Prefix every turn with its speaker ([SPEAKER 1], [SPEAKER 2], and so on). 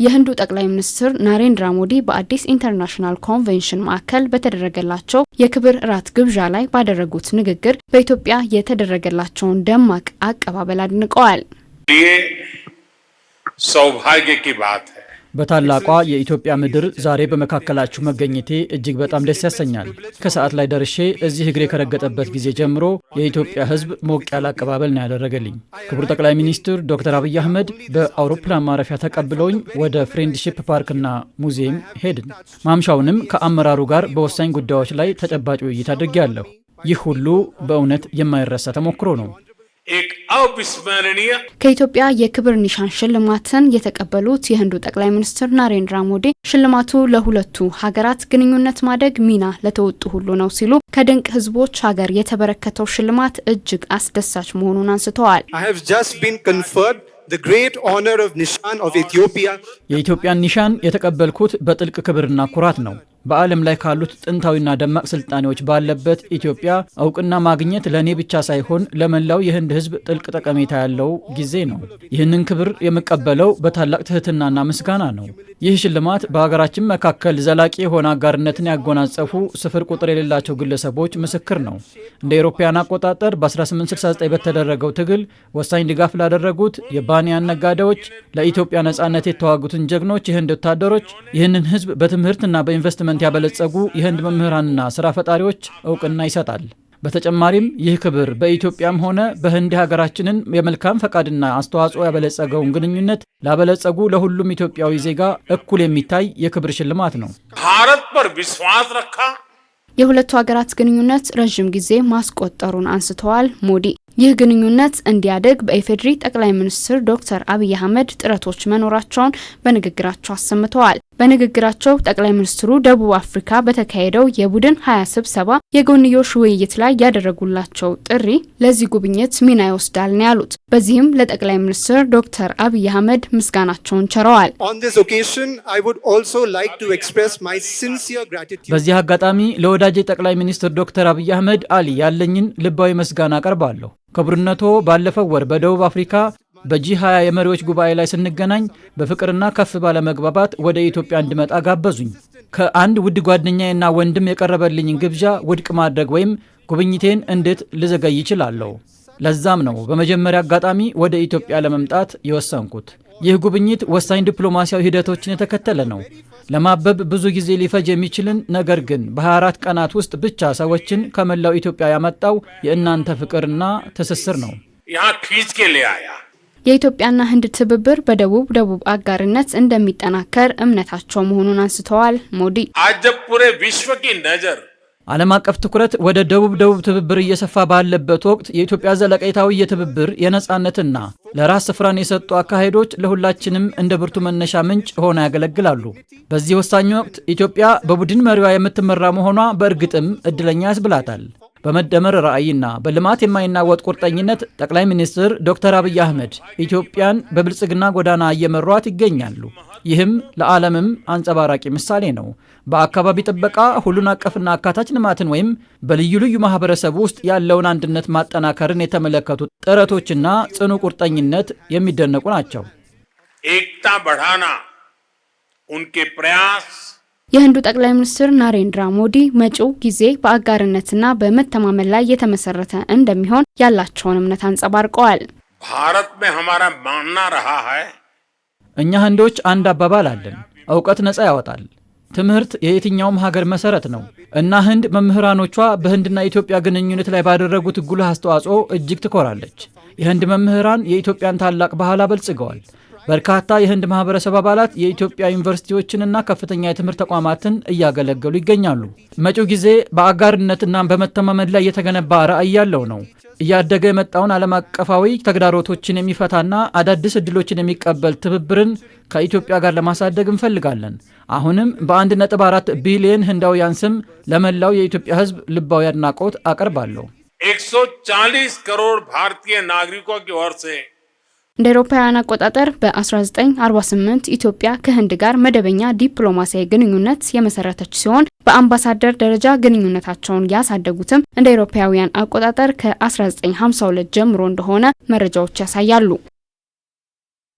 [SPEAKER 1] የህንዱ ጠቅላይ ሚኒስትር ናሬንድራ ሞዲ በአዲስ ኢንተርናሽናል ኮንቬንሽን ማዕከል በተደረገላቸው የክብር ራት ግብዣ ላይ ባደረጉት ንግግር በኢትዮጵያ የተደረገላቸውን ደማቅ አቀባበል አድንቀዋል።
[SPEAKER 2] सौभाग्य की बात है
[SPEAKER 3] በታላቋ የኢትዮጵያ ምድር ዛሬ በመካከላችሁ መገኘቴ እጅግ በጣም ደስ ያሰኛል። ከሰዓት ላይ ደርሼ እዚህ እግሬ ከረገጠበት ጊዜ ጀምሮ የኢትዮጵያ ሕዝብ ሞቅ ያለ አቀባበል ነው ያደረገልኝ። ክቡር ጠቅላይ ሚኒስትር ዶክተር አብይ አህመድ በአውሮፕላን ማረፊያ ተቀብለውኝ ወደ ፍሬንድሺፕ ፓርክና ሙዚየም ሄድን። ማምሻውንም ከአመራሩ ጋር በወሳኝ ጉዳዮች ላይ ተጨባጭ ውይይት አድርጌያለሁ። ይህ ሁሉ በእውነት የማይረሳ ተሞክሮ ነው።
[SPEAKER 1] ከኢትዮጵያ የክብር ኒሻን ሽልማትን የተቀበሉት የህንዱ ጠቅላይ ሚኒስትር ናሬንድራ ሞዲ ሽልማቱ ለሁለቱ ሀገራት ግንኙነት ማደግ ሚና ለተወጡ ሁሉ ነው ሲሉ ከድንቅ ህዝቦች ሀገር የተበረከተው ሽልማት እጅግ አስደሳች መሆኑን አንስተዋል።
[SPEAKER 3] የኢትዮጵያን ኒሻን የተቀበልኩት በጥልቅ ክብርና ኩራት ነው። በዓለም ላይ ካሉት ጥንታዊና ደማቅ ስልጣኔዎች ባለበት ኢትዮጵያ እውቅና ማግኘት ለእኔ ብቻ ሳይሆን ለመላው የህንድ ህዝብ ጥልቅ ጠቀሜታ ያለው ጊዜ ነው። ይህንን ክብር የምቀበለው በታላቅ ትህትናና ምስጋና ነው። ይህ ሽልማት በሀገራችን መካከል ዘላቂ የሆነ አጋርነትን ያጎናጸፉ ስፍር ቁጥር የሌላቸው ግለሰቦች ምስክር ነው። እንደ አውሮፓውያን አቆጣጠር በ1869 በተደረገው ትግል ወሳኝ ድጋፍ ላደረጉት የባንያን ነጋዴዎች፣ ለኢትዮጵያ ነጻነት የተዋጉትን ጀግኖች የህንድ ወታደሮች፣ ይህንን ህዝብ በትምህርትና በኢንቨስትመንት ያበለጸጉ የህንድ መምህራንና ስራ ፈጣሪዎች እውቅና ይሰጣል። በተጨማሪም ይህ ክብር በኢትዮጵያም ሆነ በህንድ ሀገራችንን የመልካም ፈቃድና አስተዋጽኦ ያበለጸገውን ግንኙነት ላበለጸጉ ለሁሉም ኢትዮጵያዊ ዜጋ እኩል የሚታይ የክብር ሽልማት ነው።
[SPEAKER 2] भारत पर विश्वास रखा
[SPEAKER 1] የሁለቱ ሀገራት ግንኙነት ረጅም ጊዜ ማስቆጠሩን አንስተዋል ሞዲ። ይህ ግንኙነት እንዲያደግ በኢፌዴሪ ጠቅላይ ሚኒስትር ዶክተር አብይ አህመድ ጥረቶች መኖራቸውን በንግግራቸው አሰምተዋል። በንግግራቸው ጠቅላይ ሚኒስትሩ ደቡብ አፍሪካ በተካሄደው የቡድን 20 ስብሰባ የጎንዮሽ ውይይት ላይ ያደረጉላቸው ጥሪ ለዚህ ጉብኝት ሚና ይወስዳል ነው ያሉት። በዚህም ለጠቅላይ ሚኒስትር ዶክተር አብይ አህመድ ምስጋናቸውን ቸረዋል።
[SPEAKER 3] በዚህ አጋጣሚ ለወዳጄ ጠቅላይ ሚኒስትር ዶክተር አብይ አህመድ አሊ ያለኝን ልባዊ ምስጋና አቀርባለሁ። ክቡርነቶ ባለፈው ወር በደቡብ አፍሪካ በጂ20 የመሪዎች ጉባኤ ላይ ስንገናኝ በፍቅርና ከፍ ባለ መግባባት ወደ ኢትዮጵያ እንድመጣ ጋበዙኝ። ከአንድ ውድ ጓደኛዬና ወንድም የቀረበልኝን ግብዣ ውድቅ ማድረግ ወይም ጉብኝቴን እንዴት ልዘገይ ይችላለሁ? ለዛም ነው በመጀመሪያ አጋጣሚ ወደ ኢትዮጵያ ለመምጣት የወሰንኩት። ይህ ጉብኝት ወሳኝ ዲፕሎማሲያዊ ሂደቶችን የተከተለ ነው። ለማበብ ብዙ ጊዜ ሊፈጅ የሚችልን ነገር ግን በ24 ቀናት ውስጥ ብቻ ሰዎችን ከመላው ኢትዮጵያ ያመጣው የእናንተ ፍቅርና ትስስር ነው።
[SPEAKER 1] የኢትዮጵያና ህንድ ትብብር በደቡብ አጋርነት እንደሚጠናከር እምነታቸው መሆኑን አንስተዋል ሞዲ።
[SPEAKER 3] ዓለም አቀፍ ትኩረት ወደ ደቡብ ትብብር እየሰፋ ባለበት ወቅት የኢትዮጵያ ዘለቄታዊ የትብብር የነጻነትና ለራስ ስፍራን የሰጡ አካሄዶች ለሁላችንም እንደ ብርቱ መነሻ ምንጭ ሆነው ያገለግላሉ። በዚህ ወሳኝ ወቅት ኢትዮጵያ በቡድን መሪዋ የምትመራ መሆኗ በእርግጥም እድለኛ ያስብላታል። በመደመር ራዕይና በልማት የማይናወጥ ቁርጠኝነት ጠቅላይ ሚኒስትር ዶክተር አብይ አህመድ ኢትዮጵያን በብልጽግና ጎዳና እየመሯት ይገኛሉ። ይህም ለዓለምም አንጸባራቂ ምሳሌ ነው። በአካባቢ ጥበቃ፣ ሁሉን አቀፍና አካታች ልማትን ወይም በልዩ ልዩ ማህበረሰብ ውስጥ ያለውን አንድነት ማጠናከርን የተመለከቱ ጥረቶችና ጽኑ ቁርጠኝነት የሚደነቁ ናቸው።
[SPEAKER 2] ኤክታ በढ़ाना उनके प्रयास
[SPEAKER 1] የህንዱ ጠቅላይ ሚኒስትር ናሬንድራ ሞዲ መጪው ጊዜ በአጋርነትና በመተማመን ላይ የተመሰረተ እንደሚሆን ያላቸውን እምነት አንጸባርቀዋል።
[SPEAKER 2] भारत में हमारा मानना रहा है
[SPEAKER 3] እኛ ህንዶች አንድ አባባል አለን፣ እውቀት ነፃ ያወጣል። ትምህርት የየትኛውም ሀገር መሰረት ነው እና ህንድ መምህራኖቿ በህንድና ኢትዮጵያ ግንኙነት ላይ ባደረጉት ጉልህ አስተዋጽኦ እጅግ ትኮራለች። የህንድ መምህራን የኢትዮጵያን ታላቅ ባህል አበልጽገዋል። በርካታ የህንድ ማህበረሰብ አባላት የኢትዮጵያ ዩኒቨርሲቲዎችንና ከፍተኛ የትምህርት ተቋማትን እያገለገሉ ይገኛሉ። መጪው ጊዜ በአጋርነትና በመተማመን ላይ የተገነባ ራዕይ ያለው ነው። እያደገ የመጣውን ዓለም አቀፋዊ ተግዳሮቶችን የሚፈታና አዳዲስ እድሎችን የሚቀበል ትብብርን ከኢትዮጵያ ጋር ለማሳደግ እንፈልጋለን። አሁንም በ1.4 ቢሊዮን ህንዳውያን ስም ለመላው የኢትዮጵያ ህዝብ ልባዊ አድናቆት አቀርባለሁ።
[SPEAKER 2] 140 करोड़ भारतीय नागरिकों की ओर से
[SPEAKER 1] እንደ አውሮፓውያን አቆጣጠር በ1948 ኢትዮጵያ ከህንድ ጋር መደበኛ ዲፕሎማሲያዊ ግንኙነት የመሰረተች ሲሆን በአምባሳደር ደረጃ ግንኙነታቸውን ያሳደጉትም እንደ አውሮፓውያን አቆጣጠር ከ1952 ጀምሮ እንደሆነ መረጃዎች ያሳያሉ።